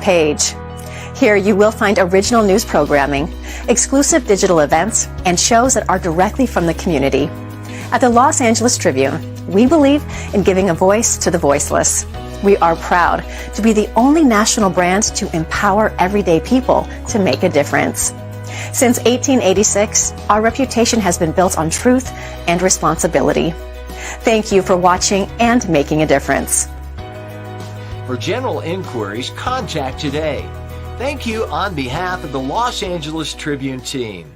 page. Here you will find original news programming, exclusive digital events, and shows that are directly from the community. At the Los Angeles Tribune, we believe in giving a voice to the voiceless. We are proud to be the only national brand to empower everyday people to make a difference. Since 1886, our reputation has been built on truth and responsibility. Thank you for watching and making a difference. For general inquiries, contact today. Thank you on behalf of the Los Angeles Tribune team.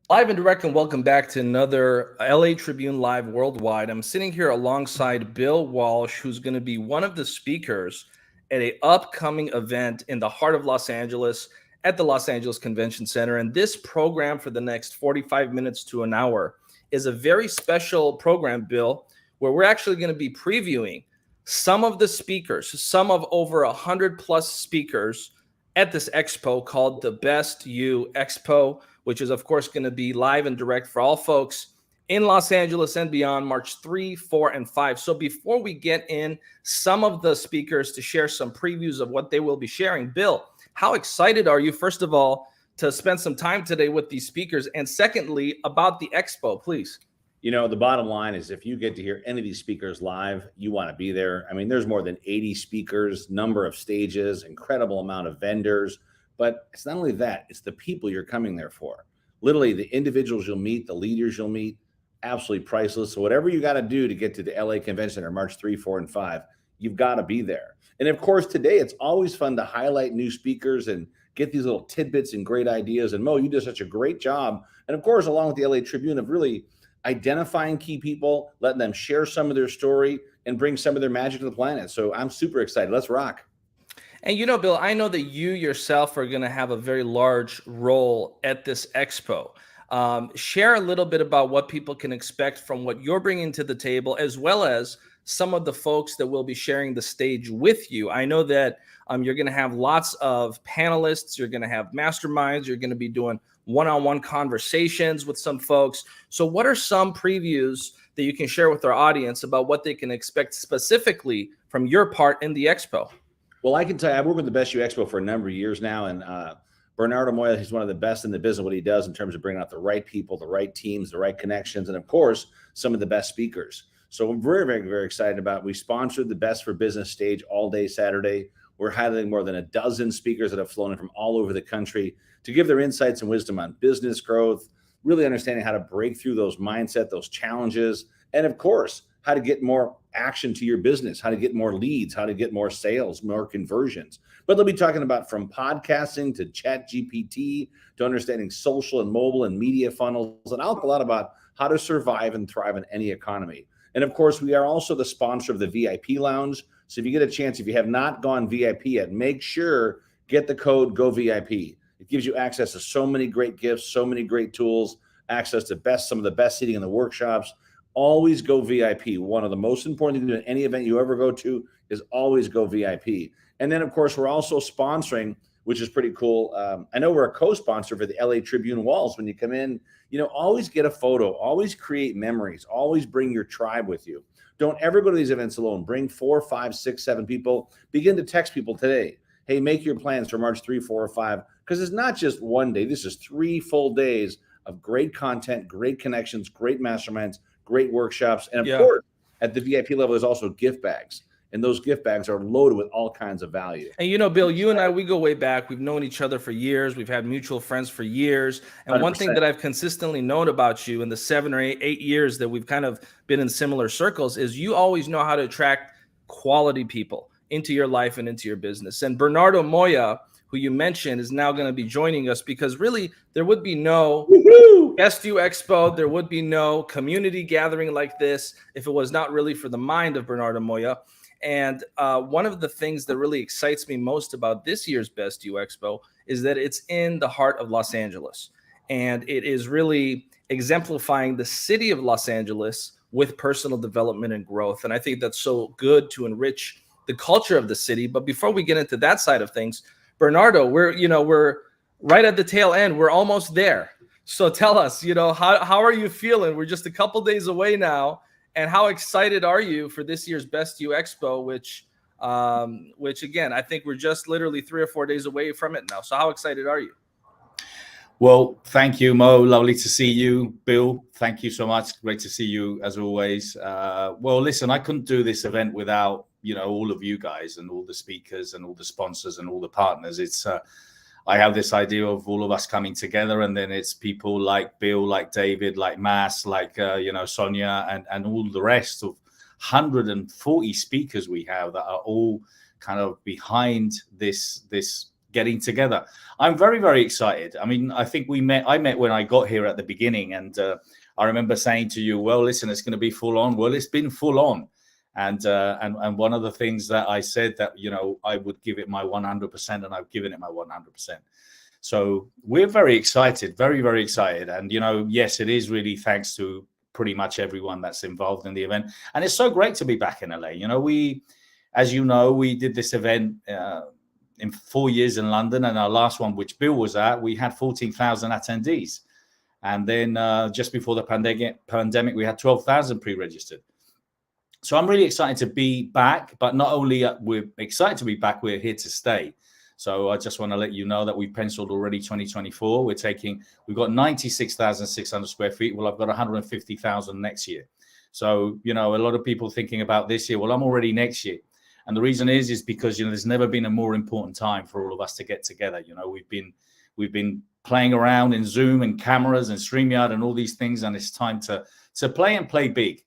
Live and direct, and welcome back to another LA Tribune Live Worldwide. I'm sitting here alongside Bill Walsh, who's going to be one of the speakers at an upcoming event in the heart of Los Angeles at the Los Angeles Convention Center. And this program for the next 45 minutes to an hour is a very special program, Bill, where we're actually going to be previewing some of the speakers, some of over 100 plus speakers at this expo called the Best You Expo, which is, of course, going to be live and direct for all folks in Los Angeles and beyond, March 3, 4, and 5. So before we get in some of the speakers to share some previews of what they will be sharing, Bill, how excited are you, first of all, to spend some time today with these speakers? And secondly, about the expo, please. You know, the bottom line is if you get to hear any of these speakers live, you want to be there. I mean, there's more than 80 speakers, number of stages, incredible amount of vendors. But it's not only that, it's the people you're coming there for. Literally, the individuals you'll meet, the leaders you'll meet, absolutely priceless. So whatever you got to do to get to the LA Convention Center, March 3, 4, and 5, you've got to be there. And of course, today, it's always fun to highlight new speakers and get these little tidbits and great ideas. And Mo, you did such a great job. And of course, along with the LA Tribune, of really identifying key people, letting them share some of their story and bring some of their magic to the planet. So I'm super excited. Let's rock. And you know, Bill, I know that you yourself are going to have a very large role at this expo. Share a little bit about what people can expect from what you're bringing to the table, as well as some of the folks that will be sharing the stage with you. I know that you're going to have lots of panelists. You're going to have masterminds. You're going to be doing one-on-one conversations with some folks. So what are some previews that you can share with our audience about what they can expect specifically from your part in the expo? Well, I can tell you, I've worked with the Best You Expo for a number of years now, and Bernardo Moya, he's one of the best in the business, what he does in terms of bringing out the right people, the right teams, the right connections, and of course, some of the best speakers. So I'm very, very, very excited about it. We sponsored the Best for Business stage all day Saturday. We're highlighting more than a dozen speakers that have flown in from all over the country to give their insights and wisdom on business growth, really understanding how to break through those mindset, those challenges, and of course, how to get more action to your business, how to get more leads, how to get more sales, more conversions. But they'll be talking about from podcasting to chat GPT to understanding social and mobile and media funnels. And I'll talk a lot about how to survive and thrive in any economy. And of course, we are also the sponsor of the VIP Lounge. So if you get a chance, if you have not gone VIP yet, make sure get the code GOVIP. It gives you access to so many great gifts, so many great tools, access to some of the best seating in the workshops. Always go VIP. One of the most important things in any event you ever go to is always go VIP. And then, of course, we're also sponsoring, which is pretty cool. I know we're a co-sponsor for the LA Tribune walls. When you come in, you know, always get a photo, always create memories, always bring your tribe with you. Don't ever go to these events alone. Bring 4, 5, 6, 7 people. Begin to text people today. Hey, make your plans for March 3, 4, or 5, because it's not just one day. This is 3 full days of great content, great connections, great masterminds, great workshops. And of course, at the VIP level, there's also gift bags. And those gift bags are loaded with all kinds of value. And you know, Bill, you and I, we go way back. We've known each other for years. We've had mutual friends for years. And 100%. One thing that I've consistently known about you in the 7 or 8 years that we've kind of been in similar circles is you always know how to attract quality people into your life and into your business. And Bernardo Moya, who you mentioned, is now going to be joining us because really there would be no Best You Expo, there would be no community gathering like this if it was not really for the mind of Bernardo Moya. And one of the things that really excites me most about this year's Best You Expo is that it's in the heart of Los Angeles. And it is really exemplifying the city of Los Angeles with personal development and growth. And I think that's so good to enrich the culture of the city. But before we get into that side of things, Bernardo, we're right at the tail end. We're almost there. So tell us, how are you feeling? We're just a couple days away now, and how excited are you for this year's Best You Expo, which again, I think we're just literally 3 or 4 days away from it now. So how excited are you? Well, thank you, Mo. Lovely to see you. Bill, thank you so much. Great to see you as always. Well, listen, I couldn't do this event without, all of you guys and all the speakers and all the sponsors and all the partners. It's I have this idea of all of us coming together, and then it's people like Bill, like David, like Mas, like Sonia, and all the rest of 140 speakers we have that are all kind of behind this getting together. I'm very, very excited. I mean, I think I met when I got here at the beginning, and I remember saying to you, well, listen, it's going to be full on. Well, it's been full on. And one of the things that I said that, I would give it my 100%, and I've given it my 100%. So we're very excited, very, very excited. And, yes, it is really thanks to pretty much everyone that's involved in the event. And it's so great to be back in LA. We did this event in 4 years in London, and our last one, which Bill was at, we had 14,000 attendees. And then just before the pandemic, we had 12,000 pre-registered. So I'm really excited to be back, but not only we're excited to be back, we're here to stay. So I just want to let you know that we've penciled already 2024. We've got 96,600 square feet. Well, I've got 150,000 next year. So, a lot of people thinking about this year, well, I'm already next year. And the reason is because, there's never been a more important time for all of us to get together. We've been playing around in Zoom and cameras and StreamYard and all these things. And it's time to play and play big.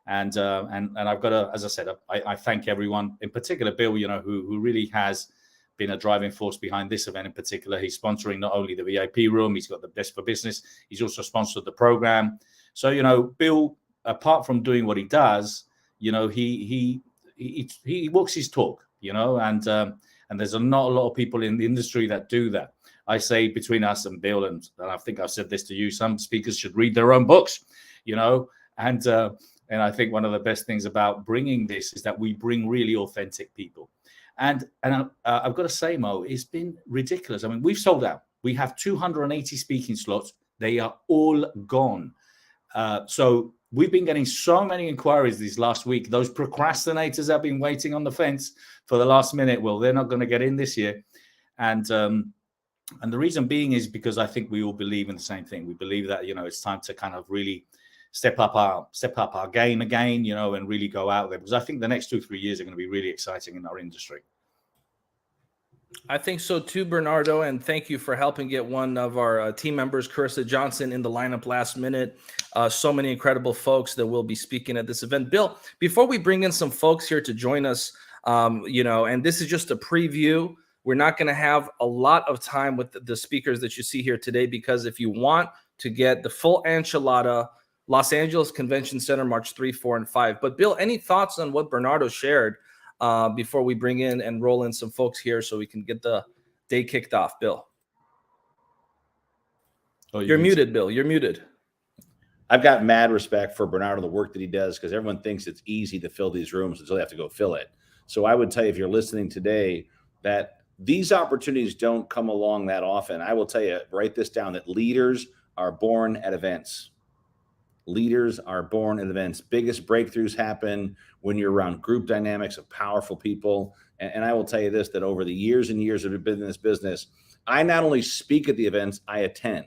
And I've got to, as I said, I thank everyone, in particular, Bill, who really has been a driving force behind this event in particular. He's sponsoring not only the VIP room, he's got the Best for Business. He's also sponsored the program. So, Bill, apart from doing what he does, he walks his talk, and there's not a lot of people in the industry that do that. I say between us and Bill, and I think I've said this to you, some speakers should read their own books, and I think one of the best things about bringing this is that we bring really authentic people. And I've got to say, Mo, it's been ridiculous. I mean, we've sold out. We have 280 speaking slots. They are all gone. So we've been getting so many inquiries this last week. Those procrastinators have been waiting on the fence for the last minute. Well, they're not going to get in this year. And the reason being is because I think we all believe in the same thing. We believe that, it's time to kind of really step up our game again, and really go out there, because I think the next 2-3 years are going to be really exciting in our industry. I think so too, Bernardo, and thank you for helping get one of our team members, Carissa Johnson, in the lineup last minute. So many incredible folks that will be speaking at this event. Bill, before we bring in some folks here to join us, and this is just a preview. We're not going to have a lot of time with the speakers that you see here today, because if you want to get the full enchilada, Los Angeles Convention Center, March 3, 4, and 5. But Bill, any thoughts on what Bernardo shared before we bring in and roll in some folks here so we can get the day kicked off? Bill. Oh, you're muted, Bill. You're muted. I've got mad respect for Bernardo, the work that he does, because everyone thinks it's easy to fill these rooms until they have to go fill it. So I would tell you, if you're listening today, that these opportunities don't come along that often. I will tell you, write this down, that leaders are born at events. Leaders are born at events. Biggest breakthroughs happen when you're around group dynamics of powerful people. And I will tell you this, that over the years and years that I've been in this business, I not only speak at the events, I attend.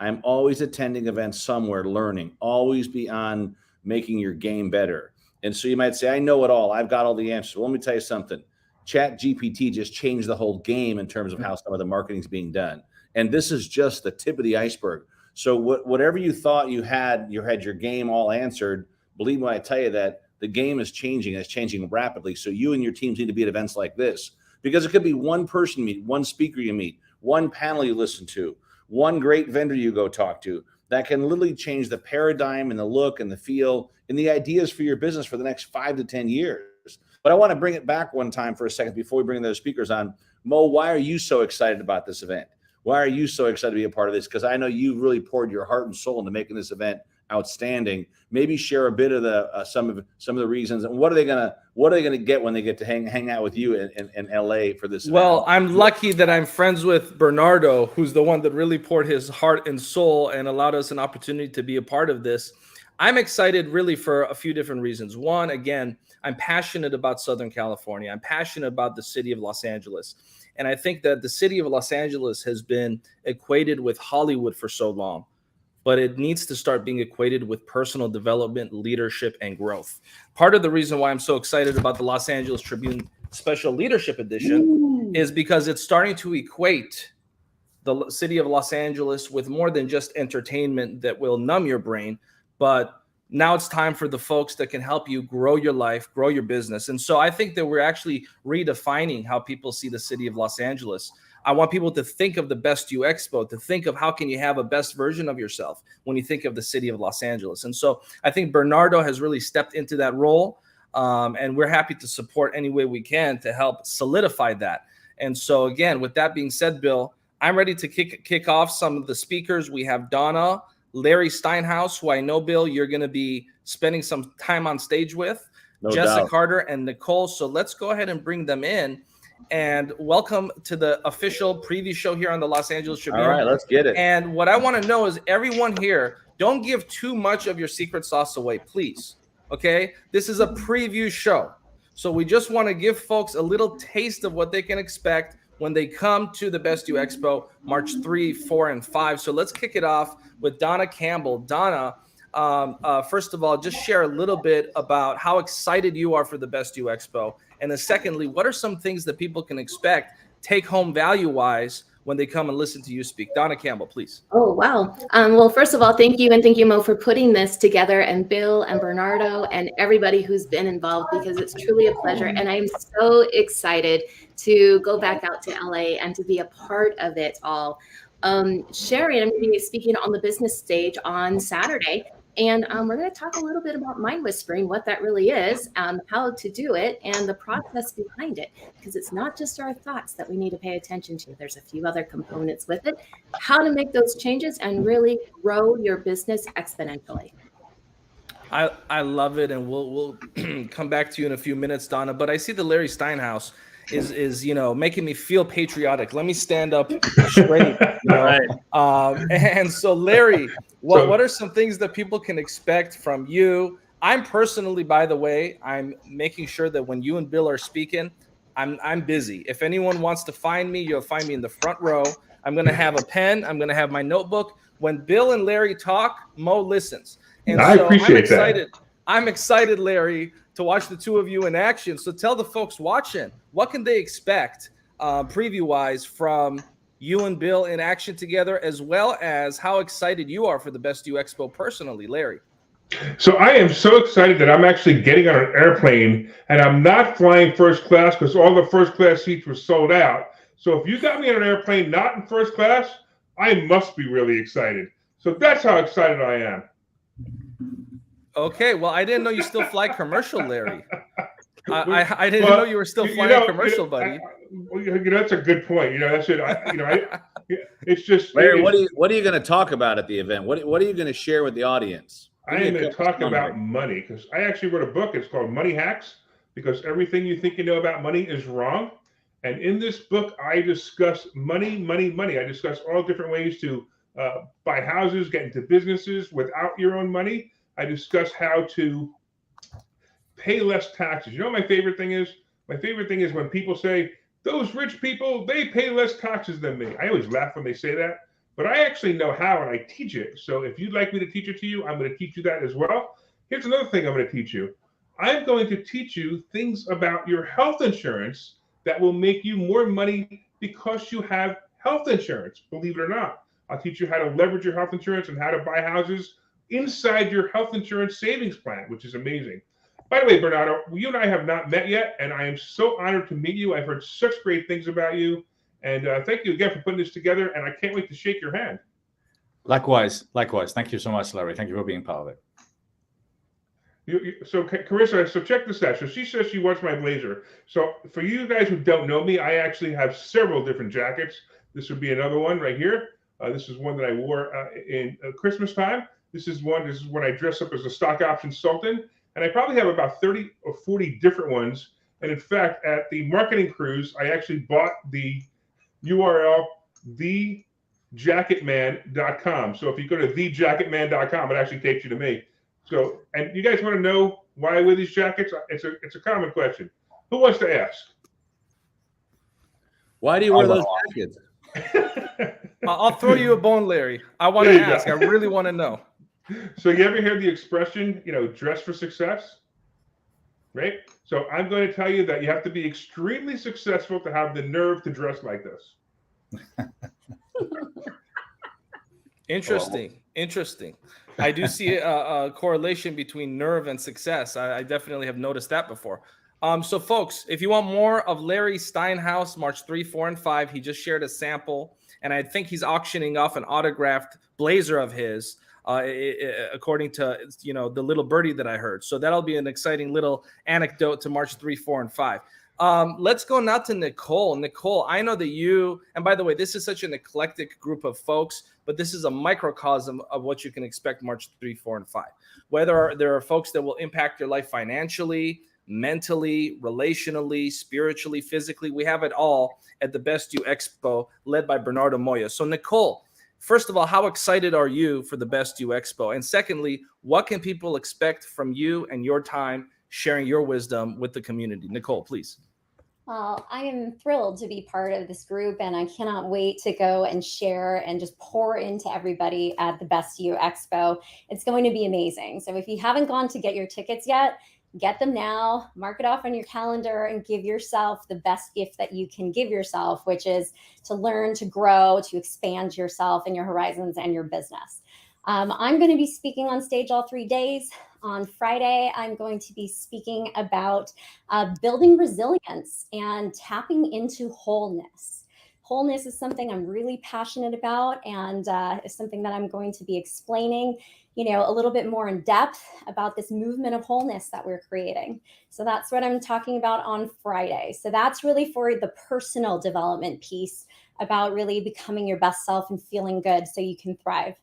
I'm always attending events somewhere, learning, always be on making your game better. And so you might say, I know it all. I've got all the answers. Well, let me tell you something. Chat GPT just changed the whole game in terms of how some of the marketing is being done. And this is just the tip of the iceberg. So whatever you thought you had your game all answered, believe me when I tell you that the game is changing. It's changing rapidly. So you and your teams need to be at events like this, because it could be one person you meet, one speaker you meet, one panel you listen to, one great vendor you go talk to, that can literally change the paradigm and the look and the feel and the ideas for your business for the next 5 to 10 years. But I want to bring it back one time for a second before we bring those speakers on. Mo, why are you so excited about this event? Why are you so excited to be a part of this? Because I know you really poured your heart and soul into making this event outstanding. Maybe share a bit of the some of the reasons, and what are they gonna get when they get to hang out with you in LA for this Well, event? I'm lucky that I'm friends with Bernardo, who's the one that really poured his heart and soul and allowed us an opportunity to be a part of this. I'm excited really for a few different reasons. One, again, I'm passionate about Southern California. I'm passionate about the city of Los Angeles. And I think that the city of Los Angeles has been equated with Hollywood for so long, but it needs to start being equated with personal development, leadership, and growth. Part of the reason why I'm so excited about the Los Angeles Tribune Special Leadership Edition is because it's starting to equate the city of Los Angeles with more than just entertainment that will numb your brain, but now it's time for the folks that can help you grow your life, grow your business. And so I think that we're actually redefining how people see the city of Los Angeles. I want people to think of the best You Expo, to think of how can you have a best version of yourself when you think of the city of Los Angeles. And so I think Bernardo has really stepped into that role, and we're happy to support any way we can to help solidify that. And so again, with that being said, Bill, I'm ready to kick off some of the speakers. We have Dawna, Larry Steinhouse, who I know, Bill, you're going to be spending some time on stage with, No Jessa doubt. Carter and Nicole. So let's go ahead and bring them in. And welcome to the official preview show here on the Los Angeles Tribune. All right, let's get it. And what I want to know is everyone here, don't give too much of your secret sauce away, please. Okay? This is a preview show. So we just want to give folks a little taste of what they can expect when they come to the Best You Expo, March 3, 4, and 5. So let's kick it off with Dawna Campbell. Dawna, first of all, just share a little bit about how excited you are for the Best You Expo. And then secondly, what are some things that people can expect take-home value-wise when they come and listen to you speak? Dawna Campbell, please. Oh, wow. Well, first of all, thank you. And thank you, Mo, for putting this together, and Bill and Bernardo and everybody who's been involved, because it's truly a pleasure. And I'm so excited to go back out to LA and to be a part of it all. Sherry, I'm going to be speaking on the business stage on Saturday. And we're going to talk a little bit about mind whispering, what that really is, how to do it, and the process behind it. Because it's not just our thoughts that we need to pay attention to. There's a few other components with it. How to make those changes and really grow your business exponentially. I love it, and we'll come back to you in a few minutes, Dawna. But I see the Larry Steinhouse is making me feel patriotic. Let me stand up straight. Right. And so, Larry, what are some things that people can expect from you? I'm personally, by the way, I'm making sure that when you and Bill are speaking, I'm busy. If anyone wants to find me, you'll find me in the front row. I'm going to have a pen. I'm going to have my notebook. When Bill and Larry talk, Mo listens. And I so appreciate I'm excited. that. I'm excited, Larry, to watch the two of you in action. So tell the folks watching, what can they expect preview-wise from you and Bill in action together, as well as how excited you are for the Best You Expo personally, Larry? So I am so excited that I'm actually getting on an airplane, and I'm not flying first class because all the first class seats were sold out. So if you got me on an airplane not in first class, I must be really excited. So that's how excited I am. Okay, well, I didn't know you still fly commercial, Larry. I didn't know you were still flying commercial, buddy. That's a good point. That's it. It's just Larry, what are you going to talk about at the event? What are you going to share with the audience? I am going to talk about money, because I actually wrote a book. It's called Money Hacks, because everything you think you know about money is wrong. And in this book, I discuss money. I discuss all different ways to buy houses, get into businesses without your own money. I discuss how to pay less taxes. You know what my favorite thing is? My favorite thing is when people say, those rich people, they pay less taxes than me. I always laugh when they say that, but I actually know how, and I teach it. So if you'd like me to teach it to you, I'm going to teach you that as well. Here's another thing I'm going to teach you. I'm going to teach you things about your health insurance that will make you more money because you have health insurance, believe it or not. I'll teach you how to leverage your health insurance and how to buy houses inside your health insurance savings plan, which is amazing. By the way, Bernardo, you and I have not met yet, and I am so honored to meet you. I've heard such great things about you, and thank you again for putting this together, and I can't wait to shake your hand. Likewise. Thank you so much, Larry. Thank you for being part of it. So Carissa, so check this out. So she says she wants my blazer. So for you guys who don't know me, I actually have several different jackets. This would be another one right here. This is one that I wore in Christmas time. This is one. This is when I dress up as a stock option sultan, and I probably have about 30 or 40 different ones. And in fact, at the marketing cruise, I actually bought the URL thejacketman.com. So if you go to thejacketman.com, it actually takes you to me. So, and you guys want to know why I wear these jackets? It's a common question. Who wants to ask? Why do you wear those jackets? I'll throw you a bone, Larry. I want to ask. I really want to know. So you ever hear the expression, dress for success? Right? So I'm going to tell you that you have to be extremely successful to have the nerve to dress like this. Interesting. I do see a correlation between nerve and success. I definitely have noticed that before. So folks, if you want more of Larry Steinhouse, March 3, 4, and 5, he just shared a sample, and I think he's auctioning off an autographed blazer of his, according to the little birdie that I heard. So that'll be an exciting little anecdote to March 3, 4, and 5. Let's go now to Nicole. Nicole, I know that you, and by the way, this is such an eclectic group of folks, but this is a microcosm of what you can expect March 3, 4, and 5. Whether there are folks that will impact your life financially, mentally, relationally, spiritually, physically, we have it all at the Best You Expo, led by Bernardo Moya. So Nicole, first of all, how excited are you for the Best You Expo? And secondly, what can people expect from you and your time sharing your wisdom with the community? Nicole, please. Well, I am thrilled to be part of this group, and I cannot wait to go and share and just pour into everybody at the Best You Expo. It's going to be amazing. So if you haven't gone to get your tickets yet, get them now, mark it off on your calendar, and give yourself the best gift that you can give yourself, which is to learn, to grow, to expand yourself and your horizons and your business. I'm going to be speaking on stage all 3 days. On Friday, I'm going to be speaking about building resilience and tapping into wholeness. Wholeness is something I'm really passionate about, and is something that I'm going to be explaining, a little bit more in depth about this movement of wholeness that we're creating. So that's what I'm talking about on Friday. So that's really for the personal development piece about really becoming your best self and feeling good so you can thrive.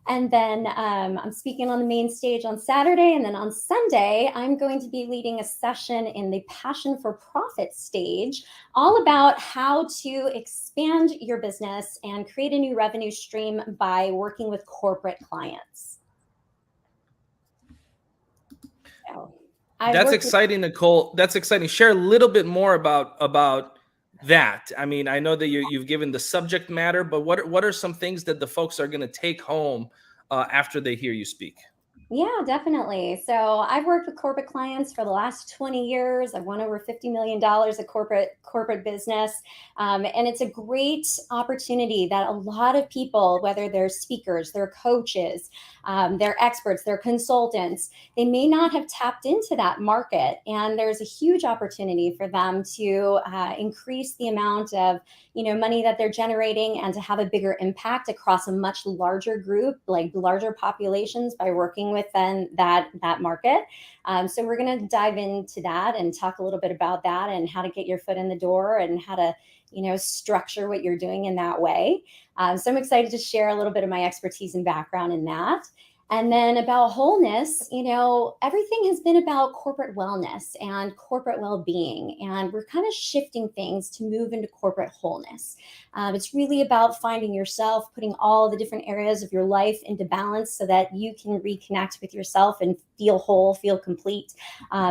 And then I'm speaking on the main stage on Saturday. And then on Sunday, I'm going to be leading a session in the Passion for Profit stage, all about how to expand your business and create a new revenue stream by working with corporate clients. So, that's exciting, Nicole. That's exciting. Share a little bit more about that. I mean, I know that you've given the subject matter, but what are some things that the folks are going to take home after they hear you speak? Yeah, definitely. So I've worked with corporate clients for the last 20 years. I've won over $50 million of corporate business. And it's a great opportunity that a lot of people, whether they're speakers, they're coaches, they're experts, they're consultants, they may not have tapped into that market. And there's a huge opportunity for them to increase the amount of money that they're generating and to have a bigger impact across a much larger group, like larger populations, by working with that market. So we're going to dive into that and talk a little bit about that and how to get your foot in the door and how to structure what you're doing in that way. So I'm excited to share a little bit of my expertise and background in that. And then about wholeness, everything has been about corporate wellness and corporate well-being. And we're kind of shifting things to move into corporate wholeness. It's really about finding yourself, putting all the different areas of your life into balance so that you can reconnect with yourself and feel whole, feel complete,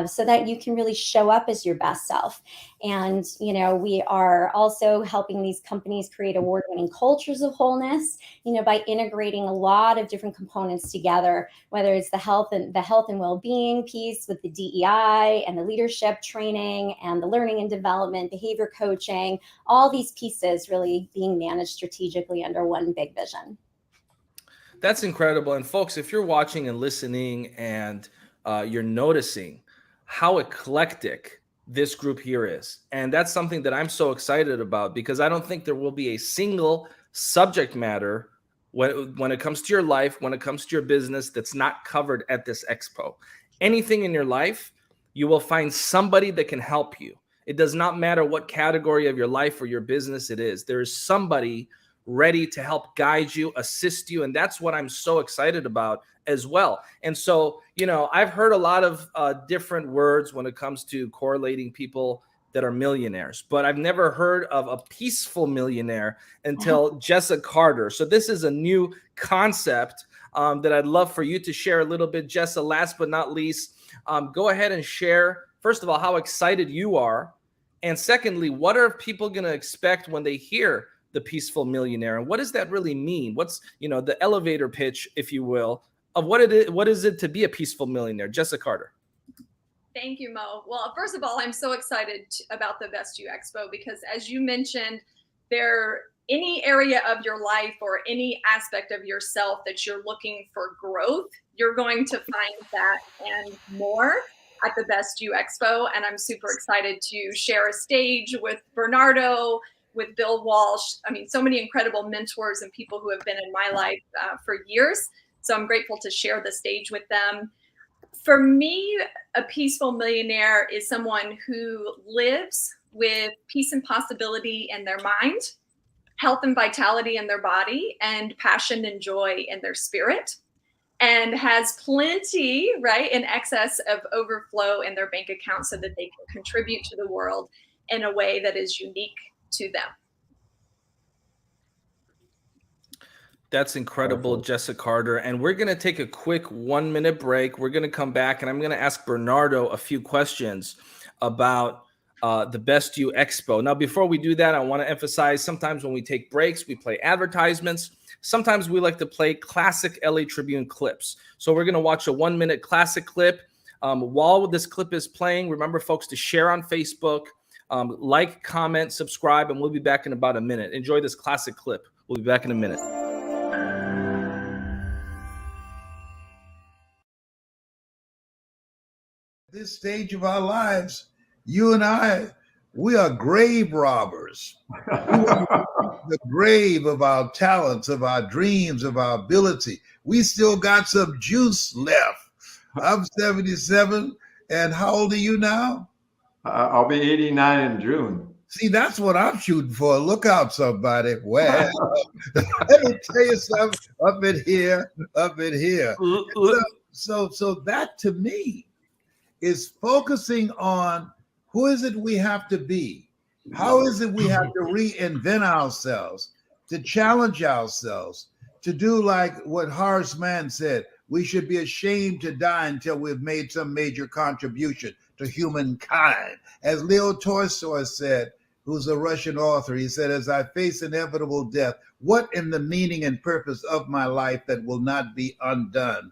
so that you can really show up as your best self. And, we are also helping these companies create award-winning cultures of wholeness, by integrating a lot of different components together, whether it's the health and well-being piece with the DEI and the leadership training and the learning and development, behavior coaching, all these pieces really being managed strategically under one big vision. That's incredible. And folks, if you're watching and listening and you're noticing how eclectic this group here is, and that's something that I'm so excited about, because I don't think there will be a single subject matter when it comes to your life, when it comes to your business, that's not covered at this expo. Anything in your life, you will find somebody that can help you. It does not matter what category of your life or your business it is. There is somebody ready to help guide you, assist you. And that's what I'm so excited about as well. And so, I've heard a lot of different words when it comes to correlating people that are millionaires, but I've never heard of a peaceful millionaire until Jessa Carter. So this is a new concept that I'd love for you to share a little bit. Jessa, last but not least, go ahead and share, first of all, how excited you are. And secondly, what are people going to expect when they hear the peaceful millionaire? And what does that really mean? What's, the elevator pitch, if you will, of what is it to be a peaceful millionaire? Jessa Carter. Thank you, Mo. Well, first of all, I'm so excited about the Best You Expo because, as you mentioned, any area of your life or any aspect of yourself that you're looking for growth, you're going to find that and more at the Best You Expo. And I'm super excited to share a stage with Bernardo, with Bill Walsh. I mean, so many incredible mentors and people who have been in my life for years. So I'm grateful to share the stage with them. For me, a peaceful millionaire is someone who lives with peace and possibility in their mind, health and vitality in their body, and passion and joy in their spirit, and has plenty, right, in excess of overflow in their bank account so that they can contribute to the world in a way that is unique to them. That's incredible, Jessa Carter. And we're going to take a quick 1-minute break. We're going to come back and I'm going to ask Bernardo a few questions about the Best You Expo. Now, before we do that, I want to emphasize sometimes when we take breaks, we play advertisements. Sometimes we like to play classic LA Tribune clips. So we're going to watch a 1-minute classic clip. While this clip is playing, remember, folks, to share on Facebook, like, comment, subscribe, and we'll be back in about a minute. Enjoy this classic clip. We'll be back in a minute. This stage of our lives, you and I, we are grave robbers. The grave of our talents, of our dreams, of our ability. We still got some juice left. I'm 77, and how old are you now? I'll be 89 in June. See, that's what I'm shooting for. Look out, somebody. Well, let me tell you something. Up in here. So that to me is focusing on who is it we have to be? How is it we have to reinvent ourselves, to challenge ourselves, to do like what Horace Mann said, we should be ashamed to die until we've made some major contribution to humankind. As Leo Tolstoy said, who's a Russian author, he said, as I face inevitable death, what in the meaning and purpose of my life that will not be undone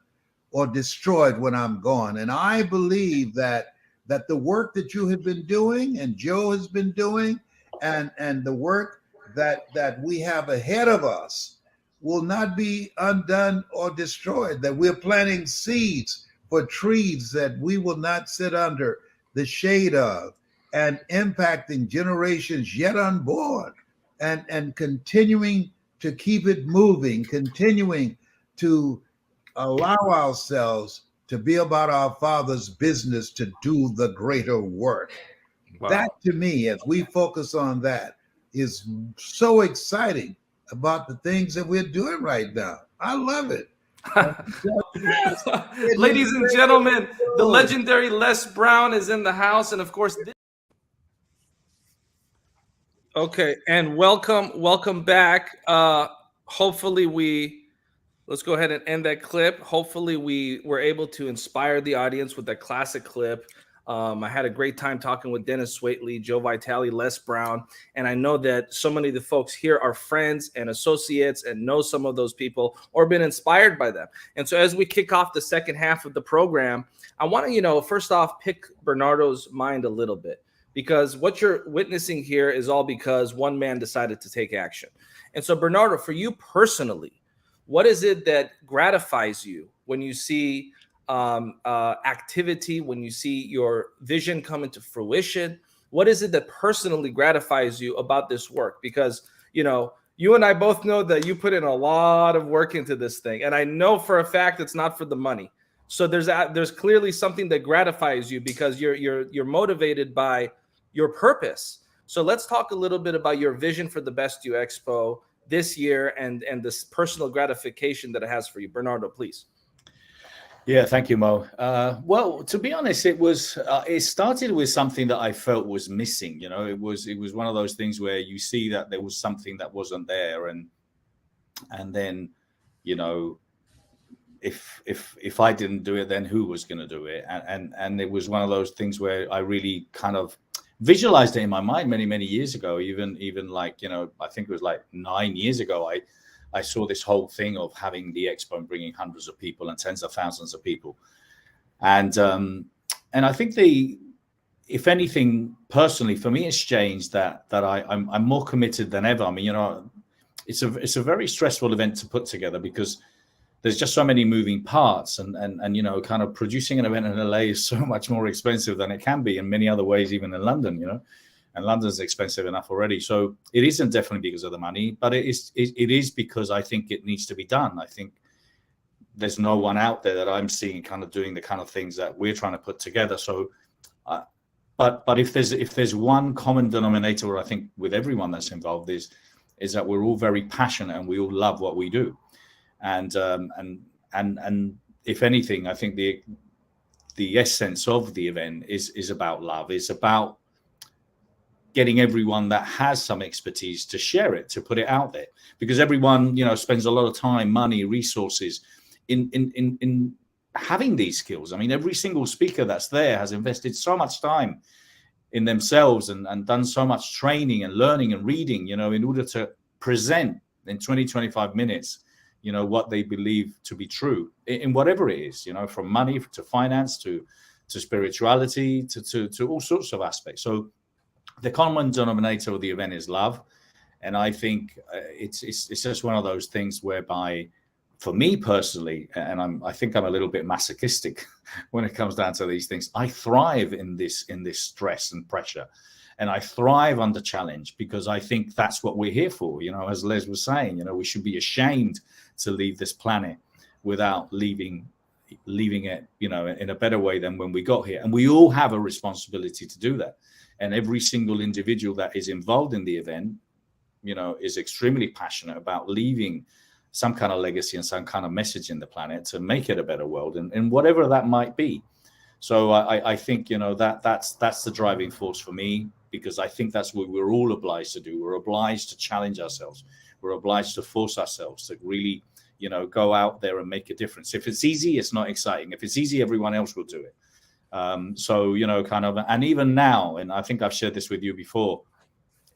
or destroyed when I'm gone? And I believe that the work that you have been doing and Joe has been doing and the work that we have ahead of us will not be undone or destroyed, that we're planting seeds for trees that we will not sit under the shade of, and impacting generations yet unborn, and continuing to keep it moving, continuing to allow ourselves to be about our Father's business, to do the greater work. Wow. That to me, as we focus on that, is so exciting about the things that we're doing right now. I love it. Ladies and gentlemen, the legendary Les Brown is in the house. And of course, okay, and welcome back. Hopefully let's go ahead and end that clip. Hopefully we were able to inspire the audience with that classic clip. I had a great time talking with Dennis Swaitley, Joe Vitale, Les Brown, and I know that so many of the folks here are friends and associates and know some of those people or been inspired by them. And so as we kick off the second half of the program, I want to, first off, pick Bernardo's mind a little bit, because what you're witnessing here is all because one man decided to take action. And so, Bernardo, for you personally, what is it that gratifies you when you see activity, when you see your vision come into fruition? What is it that personally gratifies you about this work? Because, you and I both know that you put in a lot of work into this thing. And I know for a fact it's not for the money. So there's clearly something that gratifies you because you're motivated by your purpose. So let's talk a little bit about your vision for the Best You Expo this year and this personal gratification that it has for you. Bernardo, please. Yeah, thank you, Mo. Well, to be honest, it started with something that I felt was missing. You know, it was one of those things where you see that there was something that wasn't there, and then, you know, if I didn't do it, then who was going to do it? And it was one of those things where I really kind of visualized it in my mind many years ago. Even like, you know, I think it was like 9 years ago, I saw this whole thing of having the expo and bringing hundreds of people and tens of thousands of people. And I think if anything, personally, for me, it's changed that I'm more committed than ever. I mean, you know, it's a very stressful event to put together because there's just so many moving parts, and you know, kind of producing an event in LA is so much more expensive than it can be in many other ways, even in London, you know. And London's expensive enough already. So it isn't definitely because of the money, but it is because I think it needs to be done. I think there's no one out there that I'm seeing kind of doing the kind of things that we're trying to put together. So, but if there's one common denominator, I think with everyone that's involved is that we're all very passionate and we all love what we do. And if anything, I think the essence of the event is about love. It's about getting everyone that has some expertise to share it, to put it out there, because everyone, you know, spends a lot of time, money, resources in having these skills. I mean, every single speaker that's there has invested so much time in themselves and done so much training and learning and reading, you know, in order to present in 20-25 minutes, you know, what they believe to be true in whatever it is, you know, from money to finance to spirituality to all sorts of aspects. So the common denominator of the event is love. And I think it's just one of those things whereby, for me personally, and I think I'm a little bit masochistic when it comes down to these things, I thrive in this stress and pressure. And I thrive under challenge because I think that's what we're here for. You know, as Les was saying, you know, we should be ashamed to leave this planet without leaving it, you know, in a better way than when we got here. And we all have a responsibility to do that. And every single individual that is involved in the event, you know, is extremely passionate about leaving some kind of legacy and some kind of message in the planet to make it a better world, and whatever that might be. So I think, you know, that's the driving force for me, because I think that's what we're all obliged to do. We're obliged to challenge ourselves. We're obliged to force ourselves to really, you know, go out there and make a difference. If it's easy, it's not exciting. If it's easy, everyone else will do it. So, you know, kind of, and even now, and I think I've shared this with you before,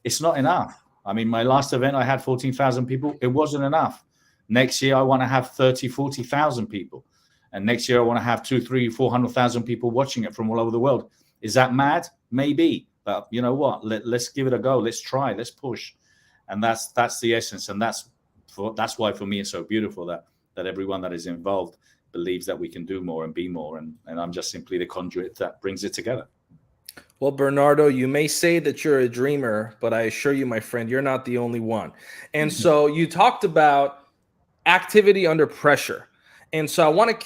it's not enough. I mean, my last event, I had 14,000 people. It wasn't enough. Next year, I want to have 30, 40,000 people. And next year, I want to have 200,000, 300,000, 400,000 people watching it from all over the world. Is that mad? Maybe. But you know what? Let's give it a go. Let's try. Let's push. And that's the essence. And that's why for me it's so beautiful that everyone that is involved believes that we can do more and be more. And I'm just simply the conduit that brings it together. Well, Bernardo, you may say that you're a dreamer, but I assure you, my friend, you're not the only one. And so you talked about activity under pressure. And so I want to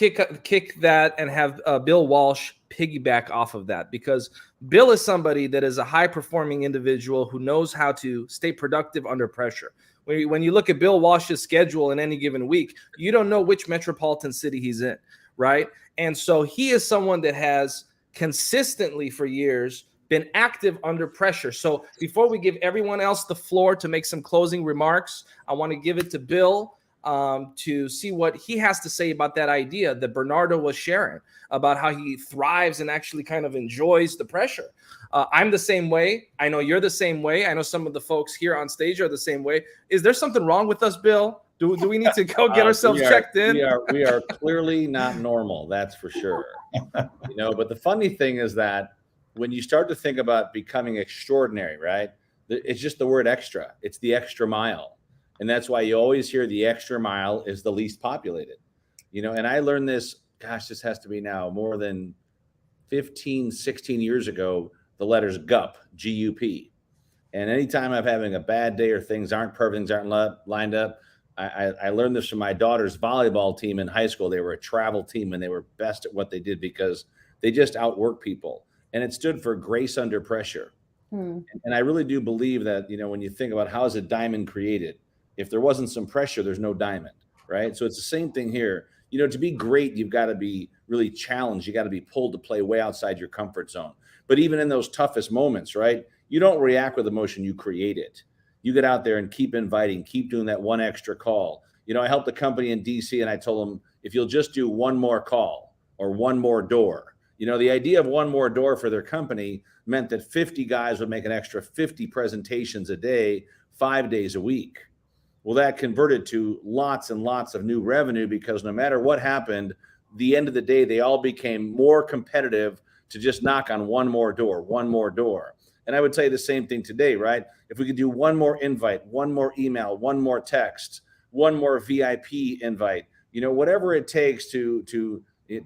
kick that and have Bill Walsh piggyback off of that, because Bill is somebody that is a high-performing individual who knows how to stay productive under pressure. When you look at Bill Walsh's schedule in any given week, you don't know which metropolitan city he's in, right? And so he is someone that has consistently for years been active under pressure. So before we give everyone else the floor to make some closing remarks, I want to give it to Bill to see what he has to say about that idea that Bernardo was sharing about how he thrives and actually kind of enjoys the pressure. I'm the same way. I know you're the same way. I know some of the folks here on stage are the same way. Is there something wrong with us, Bill? Do we need to go get ourselves checked in? We are clearly not normal. That's for sure. You know, but the funny thing is that when you start to think about becoming extraordinary, right? It's just the word extra. It's the extra mile. And that's why you always hear the extra mile is the least populated, you know. And I learned this, gosh, this has to be now more than 15, 16 years ago, the letters GUP, G-U-P. And anytime I'm having a bad day or things aren't perfect, things aren't lined up, I learned this from my daughter's volleyball team in high school. They were a travel team and they were best at what they did because they just outworked people. And it stood for grace under pressure. And I really do believe that, you know, when you think about how is a diamond created, if there wasn't some pressure, there's no diamond, right? So it's the same thing here. You know, to be great, you've got to be really challenged. You got to be pulled to play way outside your comfort zone. But even in those toughest moments, right, you don't react with emotion, you create it. You get out there and keep inviting, keep doing that one extra call. You know, I helped a company in DC and I told them, if you'll just do one more call or one more door, you know, the idea of one more door for their company meant that 50 guys would make an extra 50 presentations a day, 5 days a week. Well, that converted to lots and lots of new revenue because no matter what happened, the end of the day, they all became more competitive to just knock on one more door, one more door. And I would say the same thing today, right? If we could do one more invite, one more email, one more text, one more VIP invite, you know, whatever it takes to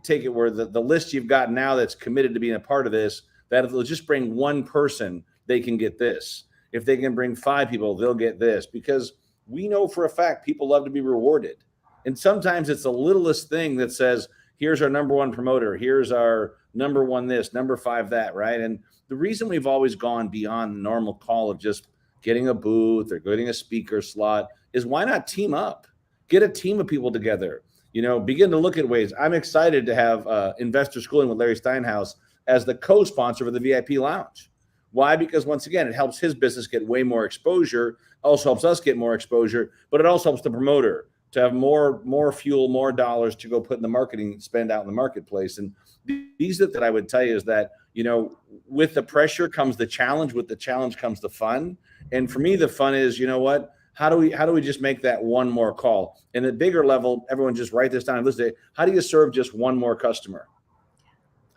take it where the list you've got now that's committed to being a part of this, that if they'll just bring one person, they can get this. If they can bring 5 people, they'll get this, because we know for a fact people love to be rewarded. And sometimes it's the littlest thing that says, here's our number 1 promoter, here's our number 1 this, number 5 that, right? And the reason we've always gone beyond the normal call of just getting a booth or getting a speaker slot is why not team up? Get a team of people together. You know, begin to look at ways. I'm excited to have Investor Schooling with Larry Steinhouse as the co-sponsor of the VIP Lounge. Why? Because once again, it helps his business get way more exposure, also helps us get more exposure, but it also helps the promoter to have more fuel, more dollars to go put in the marketing spend out in the marketplace. And these that I would tell you is that, you know, with the pressure comes the challenge, with the challenge comes the fun. And for me, the fun is, you know what, how do we just make that one more call? And at bigger level, everyone just write this down and listen to it. How do you serve just one more customer?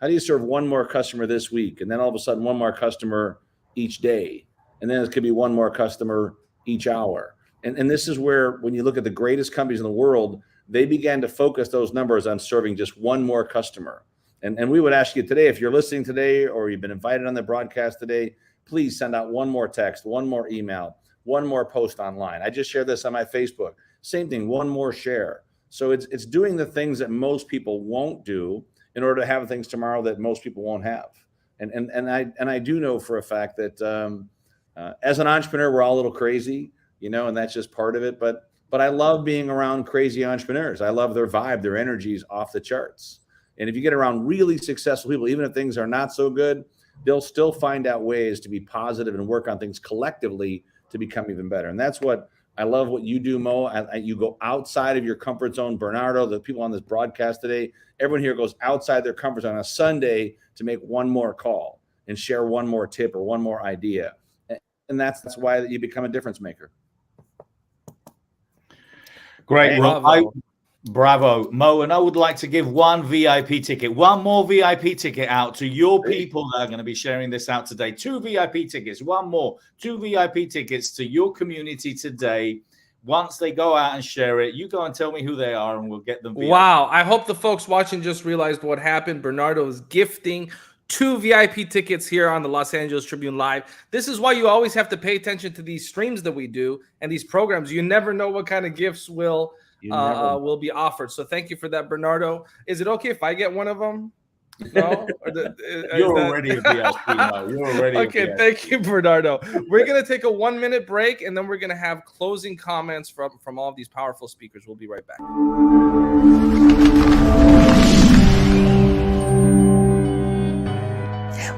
How do you serve one more customer this week? And then all of a sudden, one more customer each day. And then it could be one more customer each hour. And this is where, when you look at the greatest companies in the world, they began to focus those numbers on serving just one more customer. And we would ask you today, if you're listening today or you've been invited on the broadcast today, please send out one more text, one more email, one more post online. I just shared this on my Facebook. Same thing, one more share. So it's doing the things that most people won't do in order to have things tomorrow that most people won't have. And I do know for a fact that as an entrepreneur, we're all a little crazy, you know, and that's just part of it. But I love being around crazy entrepreneurs. I love their vibe, their energy's off the charts. And if you get around really successful people, even if things are not so good, they'll still find out ways to be positive and work on things collectively to become even better. And that's what I love what you do, Mo. You go outside of your comfort zone. Bernardo, the people on this broadcast today, everyone here goes outside their comfort zone on a Sunday to make one more call and share one more tip or one more idea. And that's why you become a difference maker. Great. Well, bravo, Mo. And I would like to give one VIP ticket, one more VIP ticket out to your people that are going to be sharing this out today. 2 VIP tickets, one more, 2 VIP tickets to your community today. Once they go out and share it, you go and tell me who they are and we'll get them. VIP. Wow. I hope the folks watching just realized what happened. Bernardo is gifting 2 VIP tickets here on the Los Angeles Tribune Live. This is why you always have to pay attention to these streams that we do and these programs. You never know what kind of gifts will be offered. So thank you for that, Bernardo. Is it okay if I get one of them? No? You're already a VIP. No, you're already okay, thank you, Bernardo. We're going to take a 1-minute break, and then we're going to have closing comments from all of these powerful speakers. We'll be right back.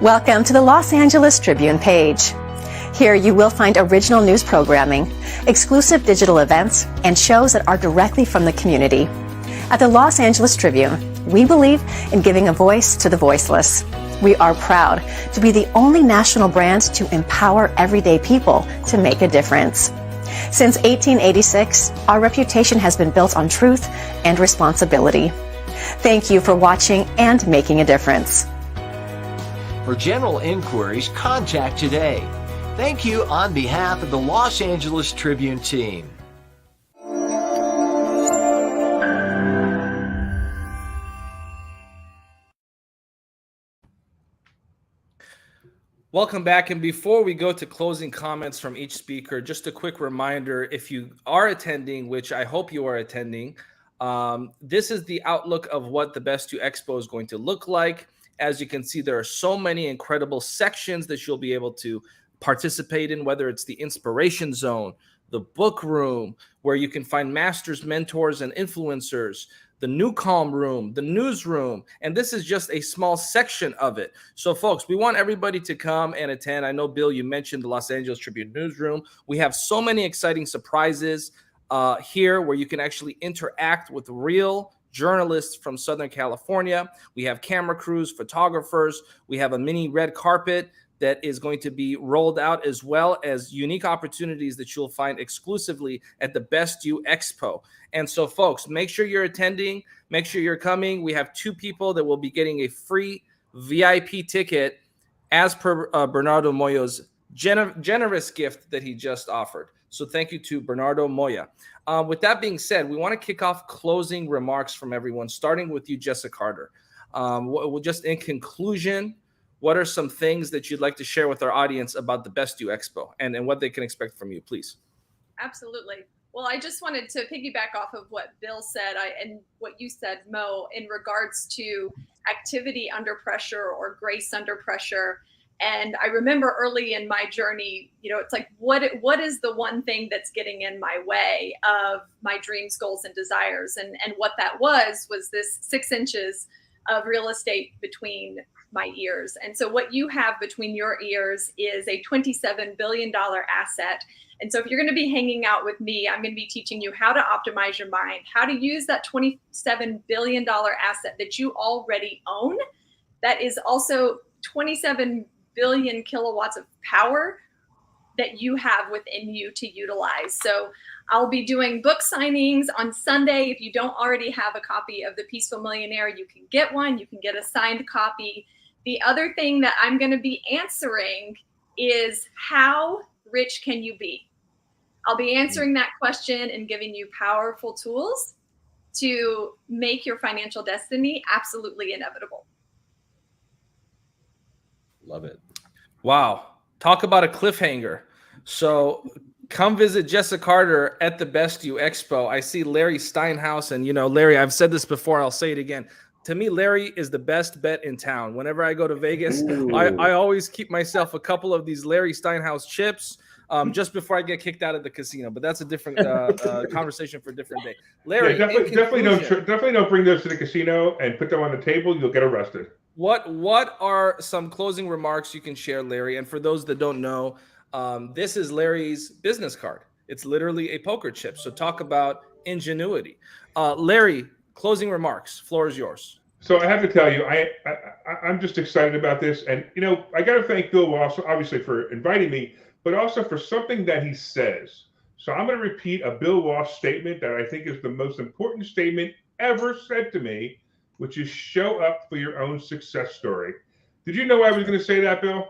Welcome to the Los Angeles Tribune page. Here you will find original news programming, exclusive digital events, and shows that are directly from the community. At the Los Angeles Tribune, we believe in giving a voice to the voiceless. We are proud to be the only national brand to empower everyday people to make a difference. Since 1886, our reputation has been built on truth and responsibility. Thank you for watching and making a difference. For general inquiries, contact today. Thank you on behalf of the Los Angeles Tribune team. Welcome back. And before we go to closing comments from each speaker, just a quick reminder, if you are attending, which I hope you are attending, this is the outlook of what the Best You Expo is going to look like. As you can see, there are so many incredible sections that you'll be able to participate in, whether it's the inspiration zone, the book room, where you can find masters, mentors, and influencers, the New Calm Room, the newsroom, and this is just a small section of it. So, folks, we want everybody to come and attend. I know, Bill, you mentioned the Los Angeles Tribune newsroom. We have so many exciting surprises here where you can actually interact with real journalists from Southern California. We have camera crews, photographers. We have a mini red carpet that is going to be rolled out, as well as unique opportunities that you'll find exclusively at the Best You Expo. And so, folks, make sure you're attending. Make sure you're coming. We have 2 people that will be getting a free VIP ticket as per Bernardo Moya's generous gift that he just offered. So thank you to Bernardo Moya. With that being said, we want to kick off closing remarks from everyone, starting with you, Jessa Carter. We'll just in conclusion, what are some things that you'd like to share with our audience about the Best You Expo and what they can expect from you, please? Absolutely. Well, I just wanted to piggyback off of what Bill said and what you said, Mo, in regards to activity under pressure or grace under pressure. And I remember early in my journey, it's like, what is the one thing that's getting in my way of my dreams, goals, and desires? And what that was this 6 inches of real estate between my ears. And so what you have between your ears is a $27 billion asset. And so if you're going to be hanging out with me, I'm going to be teaching you how to optimize your mind, how to use that $27 billion asset that you already own. That is also 27 billion kilowatts of power that you have within you to utilize. So I'll be doing book signings on Sunday. If you don't already have a copy of The Peaceful Millionaire, you can get one. You can get a signed copy. The other thing that I'm going to be answering is, how rich can you be? I'll be answering that question and giving you powerful tools to make your financial destiny absolutely inevitable. Love it. Wow. Talk about a cliffhanger. So come visit Jessa Carter at the Best You Expo. I see Larry Steinhouse. And, Larry, I've said this before. I'll say it again. To me, Larry is the best bet in town. Whenever I go to Vegas, I always keep myself a couple of these Larry Steinhouse chips just before I get kicked out of the casino. But that's a different conversation for a different day. Larry, definitely don't bring those to the casino and put them on the table. You'll get arrested. What are some closing remarks you can share, Larry? And for those that don't know, this is Larry's business card. It's literally a poker chip. So talk about ingenuity. Larry, closing remarks. Floor is yours. So I have to tell you, I'm just excited about this. And, I got to thank Bill Walsh, obviously, for inviting me, but also for something that he says. So I'm going to repeat a Bill Walsh statement that I think is the most important statement ever said to me, which is show up for your own success story. Did you know I was going to say that, Bill?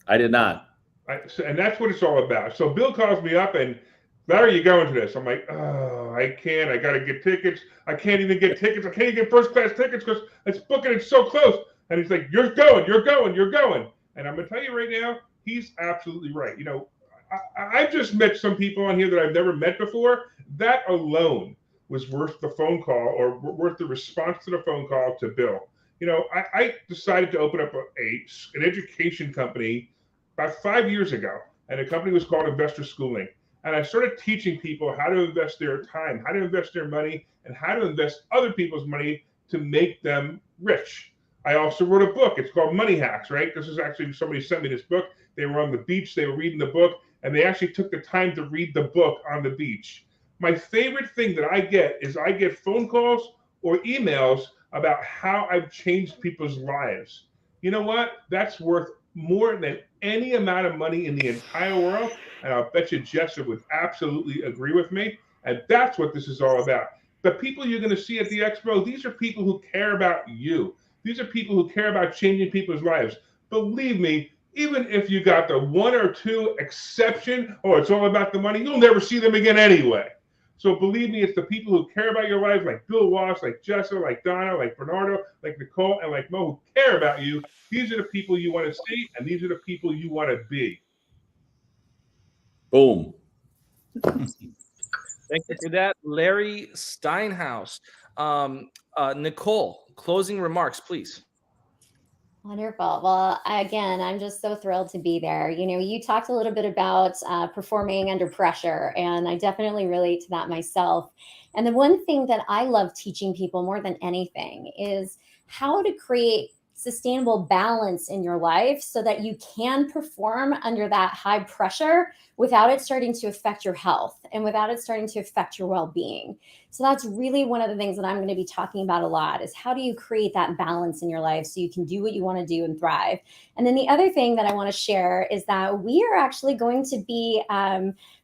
I did not. And that's what it's all about. So Bill calls me up and, Larry, you going to this? I'm like, oh, I can't. I got to get tickets. I can't even get tickets. I can't even get first-class tickets because it's booking. It's so close. And he's like, you're going. And I'm going to tell you right now, he's absolutely right. I've just met some people on here that I've never met before. That alone was worth the phone call, or worth the response to the phone call to Bill. I decided to open up an education company about 5 years ago, and the company was called Investor Schooling. And I started teaching people how to invest their time, how to invest their money, and how to invest other people's money to make them rich. I also wrote a book. It's called Money Hacks, right? This is actually, somebody sent me this book. They were on the beach. They were reading the book, and they actually took the time to read the book on the beach. My favorite thing that I get is I get phone calls or emails about how I've changed people's lives. You know what? That's worth more than any amount of money in the entire world. And I'll bet you Jessa would absolutely agree with me. And that's what this is all about. The people you're going to see at the expo, these are people who care about you. These are people who care about changing people's lives. Believe me, even if you got the 1 or 2 exception, or it's all about the money, you'll never see them again anyway. So believe me, it's the people who care about your lives, like Bill Walsh, like Jessa, like Dawna, like Bernardo, like Nicole, and like Mo, who care about you. These are the people you want to see, and these are the people you want to be. Boom. Thank you for that, Larry Steinhouse. Nicole, closing remarks, please. Wonderful. Well, again, I'm just so thrilled to be there. You talked a little bit about performing under pressure, and I definitely relate to that myself. And the one thing that I love teaching people more than anything is how to create sustainable balance in your life so that you can perform under that high pressure without it starting to affect your health and without it starting to affect your well-being. So that's really one of the things that I'm going to be talking about a lot is how do you create that balance in your life so you can do what you want to do and thrive. And then the other thing that I want to share is that we are actually going to be,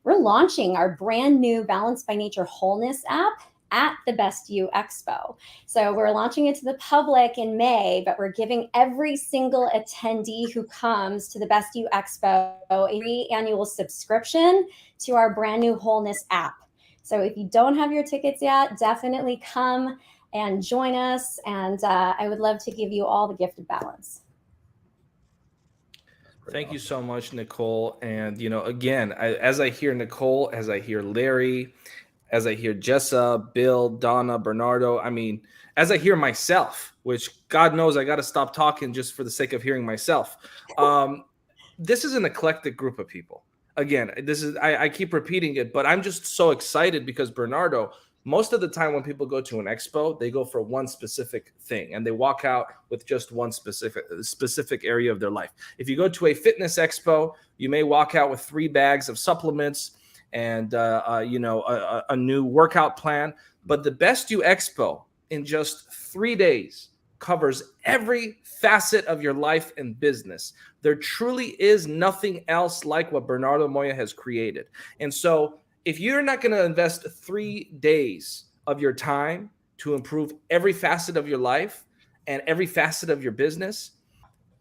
we're launching our brand new Balance by Nature Wholeness app at the Best You Expo. So we're launching it to the public in May, but we're giving every single attendee who comes to the Best You Expo a free annual subscription to our brand new Wholeness app. So if you don't have your tickets yet, definitely come and join us. And I would love to give you all the gift of balance. Thank you so much, Nicole. And, again, as I hear Nicole, as I hear Larry, as I hear Jessa, Bill, Dawna, Bernardo, as I hear myself, which God knows I got to stop talking just for the sake of hearing myself. This is an eclectic group of people. Again, I keep repeating it, but I'm just so excited because Bernardo, most of the time when people go to an expo, they go for one specific thing and they walk out with just one specific area of their life. If you go to a fitness expo, you may walk out with 3 bags of supplements and a new workout plan. But the Best You Expo in just 3 days covers every facet of your life and business. There truly is nothing else like what Bernardo Moya has created. And so if you're not going to invest 3 days of your time to improve every facet of your life and every facet of your business,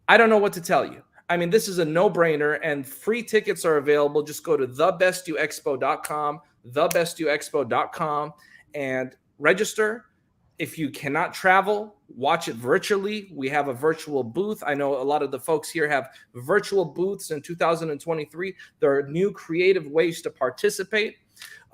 I don't know what to tell you. This is a no-brainer, and free tickets are available. Just go to thebestyouexpo.com, thebestyouexpo.com, and register. If you cannot travel, watch it virtually. We have a virtual booth. I know a lot of the folks here have virtual booths in 2023. There are new creative ways to participate,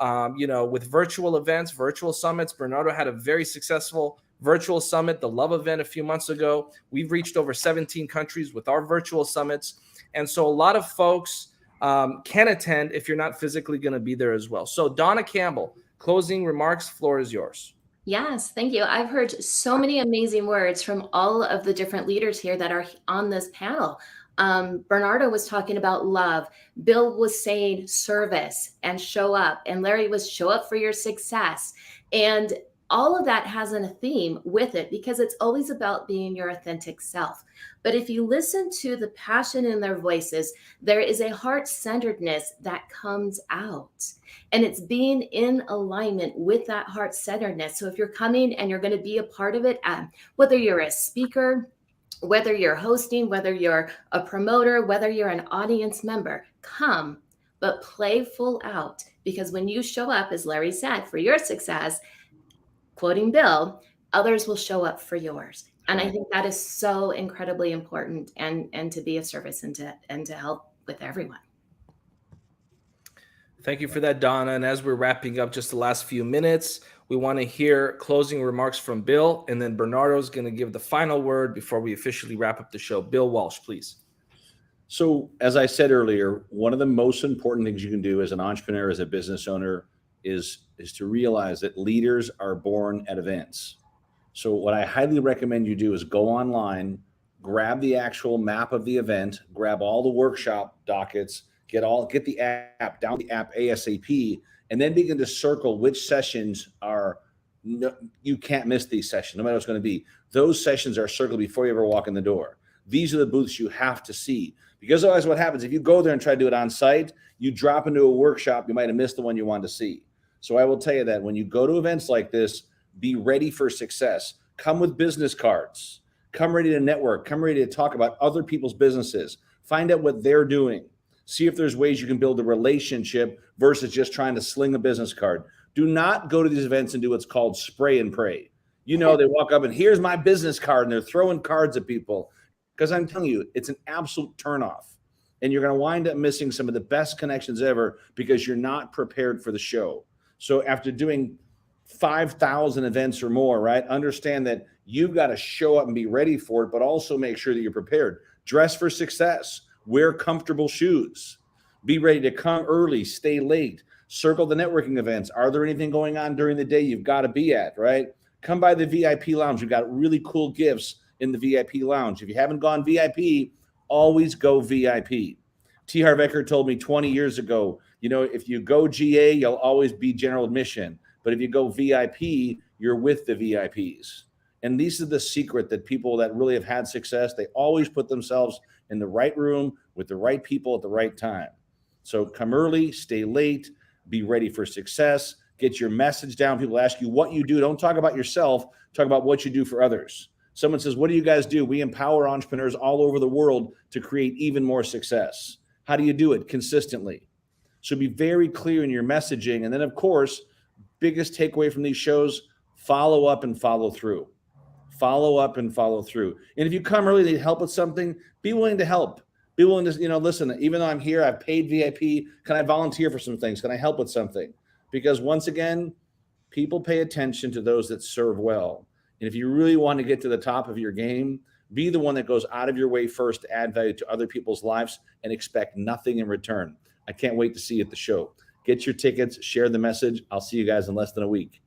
with virtual events, virtual summits. Bernardo had a very successful virtual summit, the Love event a few months ago. We've reached over 17 countries with our virtual summits. And so a lot of folks can attend if you're not physically going to be there as well. So Dawna Campbell, closing remarks, floor is yours. Yes, thank you. I've heard so many amazing words from all of the different leaders here that are on this panel. Bernardo was talking about love. Bill was saying service and show up. And Larry was show up for your success. And all of that has a theme with it because it's always about being your authentic self. But if you listen to the passion in their voices, there is a heart-centeredness that comes out. And it's being in alignment with that heart-centeredness. So if you're coming and you're going to be a part of it, whether you're a speaker, whether you're hosting, whether you're a promoter, whether you're an audience member, come, but play full out. Because when you show up, as Larry said, for your success, quoting Bill, others will show up for yours. And I think that is so incredibly important and to be of service and to help with everyone. Thank you for that, Dawna. And as we're wrapping up just the last few minutes, we want to hear closing remarks from Bill, and then Bernardo's going to give the final word before we officially wrap up the show. Bill Walsh, please. So as I said earlier, one of the most important things you can do as an entrepreneur, as a business owner, is to realize that leaders are born at events. So what I highly recommend you do is go online, grab the actual map of the event, grab all the workshop dockets, get the app, down the app ASAP, and then begin to circle which sessions you can't miss these sessions, no matter what's going to be. Those sessions are circled before you ever walk in the door. These are the booths you have to see, because otherwise what happens if you go there and try to do it on site, you drop into a workshop, you might have missed the one you wanted to see. So I will tell you that when you go to events like this, be ready for success. Come with business cards. Come ready to network. Come ready to talk about other people's businesses. Find out what they're doing. See if there's ways you can build a relationship versus just trying to sling a business card. Do not go to these events and do what's called spray and pray. They walk up and here's my business card and they're throwing cards at people. Because I'm telling you, it's an absolute turnoff. And you're going to wind up missing some of the best connections ever because you're not prepared for the show. So after doing 5,000 events or more, right, understand that You've got to show up and be ready for it, but also make sure that you're prepared. Dress for success. Wear comfortable shoes. Be ready to come early, stay late. Circle the networking events. Are there anything going on during the day you've got to be at, right? Come by the VIP lounge. We've got really cool gifts in the VIP lounge. If you haven't gone VIP, always go VIP. T. Harv Eker told me 20 years ago, if you go GA, you'll always be general admission. But if you go VIP, you're with the VIPs. And these are the secret that people that really have had success, they always put themselves in the right room with the right people at the right time. So come early, stay late, be ready for success, get your message down. People ask you what you do. Don't talk about yourself. Talk about what you do for others. Someone says, what do you guys do? We empower entrepreneurs all over the world to create even more success. How do you do it? Consistently. So be very clear in your messaging. And then, of course, biggest takeaway from these shows, follow up and follow through. Follow up and follow through. And if you come early, need help with something, be willing to help. Be willing to, listen, even though I'm here, I've paid VIP. Can I volunteer for some things? Can I help with something? Because once again, people pay attention to those that serve well. And if you really want to get to the top of your game, be the one that goes out of your way first to add value to other people's lives and expect nothing in return. I can't wait to see you at the show. Get your tickets, share the message. I'll see you guys in less than a week.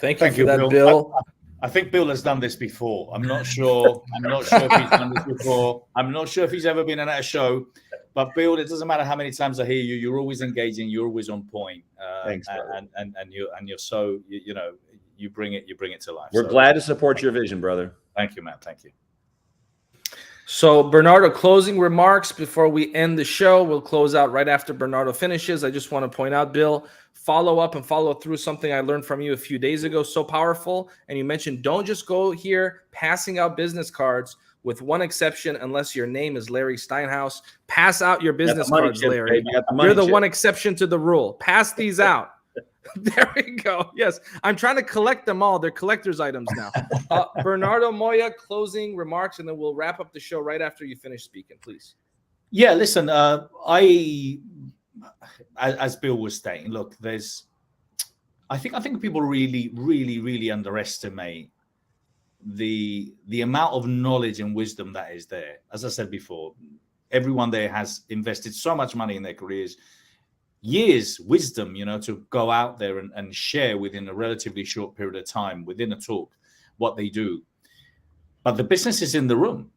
Thank you for that, Bill. I think Bill has done this before. I'm not sure if he's done this before. I'm not sure if he's ever been at a show. But Bill, it doesn't matter how many times I hear you. You're always engaging. You're always on point. Thanks, brother. And you're so you bring it to life. We're glad to support your vision, brother. Thank you, man. Thank you. So, Bernardo, closing remarks before we end the show. We'll close out right after Bernardo finishes. I just want to point out, Bill, follow up and follow through something I learned from you a few days ago. So powerful. And you mentioned don't just go here passing out business cards, with one exception, unless your name is Larry Steinhouse. Pass out your business cards, Larry. You're the one exception to the rule. Pass these out. There we go. Yes, I'm trying to collect them all. They're collector's items now. Bernardo Moya, closing remarks, and then we'll wrap up the show right after you finish speaking, please. Yeah, listen, as Bill was saying, look, I think people really underestimate the amount of knowledge and wisdom that is there. As I said before, everyone there has invested so much money in their careers, years wisdom, to go out there and share within a relatively short period of time, within a talk, what they do. But the business is in the room.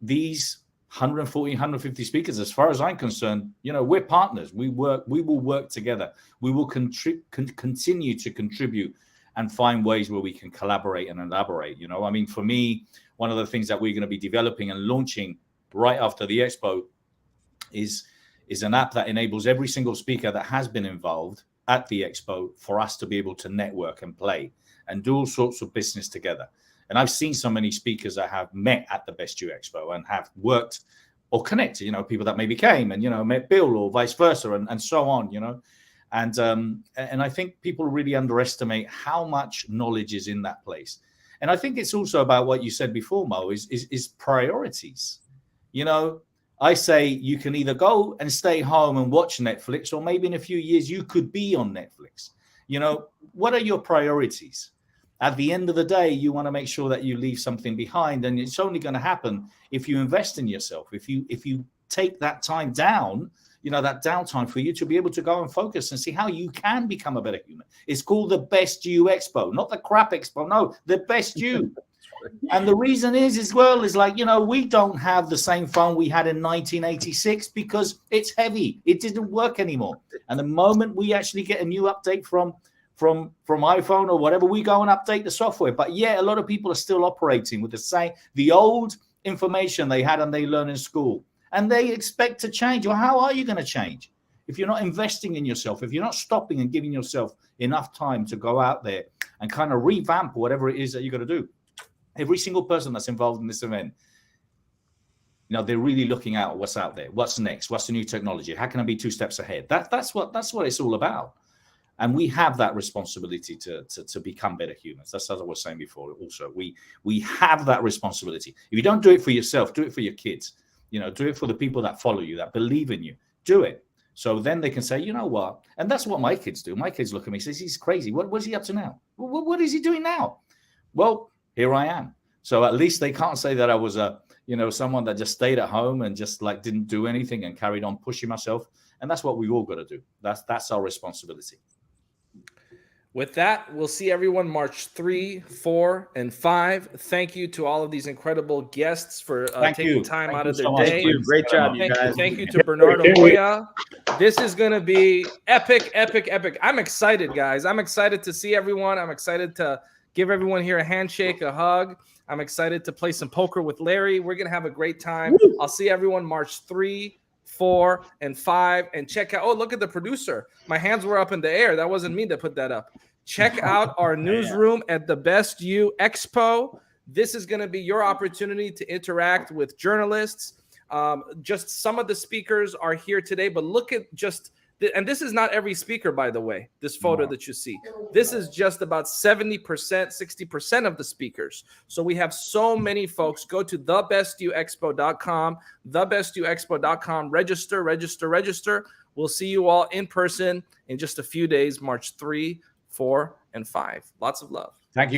These 140, 150 speakers, as far as I'm concerned, we're partners. We will work together. We will continue to contribute and find ways where we can collaborate and elaborate. For me, one of the things that we're going to be developing and launching right after the expo is an app that enables every single speaker that has been involved at the expo for us to be able to network and play and do all sorts of business together. And I've seen so many speakers that have met at the Best You Expo and have worked or connected, people that maybe came and, met Bill or vice versa and so on, And I think people really underestimate how much knowledge is in that place. And I think it's also about what you said before, Mo, is priorities. I say you can either go and stay home and watch Netflix, or maybe in a few years you could be on Netflix. What are your priorities? At the end of the day, you want to make sure that you leave something behind, and it's only going to happen if you invest in yourself. If you take that time down, that downtime for you to be able to go and focus and see how you can become a better human. It's called the Best You Expo, not the crap expo. No, the Best You. And the reason is like, we don't have the same phone we had in 1986 because it's heavy. It didn't work anymore. And the moment we actually get a new update from iPhone or whatever, we go and update the software. But yeah, a lot of people are still operating with the old information they had and they learn in school. And they expect to change. Well, how are you going to change if you're not investing in yourself, if you're not stopping and giving yourself enough time to go out there and kind of revamp whatever it is that you're going to do? Every single person that's involved in this event, they're really looking at what's out there. What's next? What's the new technology? How can I be 2 steps ahead? That's what it's all about. And we have that responsibility to become better humans. That's as I was saying before. Also, we have that responsibility. If you don't do it for yourself, do it for your kids. Do it for the people that follow you, that believe in you. Do it. So then they can say, you know what? And that's what my kids do. My kids look at me and say, he's crazy. What is he up to now? What is he doing now? Well, here I am. So at least they can't say that I was someone that just stayed at home and just like didn't do anything and carried on pushing myself. And that's what we've all got to do. That's our responsibility. With that, we'll see everyone March 3, 4, and 5. Thank you to all of these incredible guests for taking time out of their day. Thank you. Great job, you guys. Thank you to Bernardo Moya. This is going to be epic, epic, epic. I'm excited, guys. I'm excited to see everyone. I'm excited to give everyone here a handshake, a hug. I'm excited to play some poker with Larry. We're going to have a great time. Woo! I'll see everyone March 3, 4, and 5. And check out, oh, look at the producer. My hands were up in the air. That wasn't me that put that up. Check out our newsroom at the Best You Expo. This is going to be your opportunity to interact with journalists. Just some of the speakers are here today, but look at and this is not every speaker, by the way, this photo that you see. This is just about 70%, 60% of the speakers. So we have so many folks. Go to thebestyouexpo.com, thebestyouexpo.com, register. We'll see you all in person in just a few days, March 3, 4, and 5. Lots of love.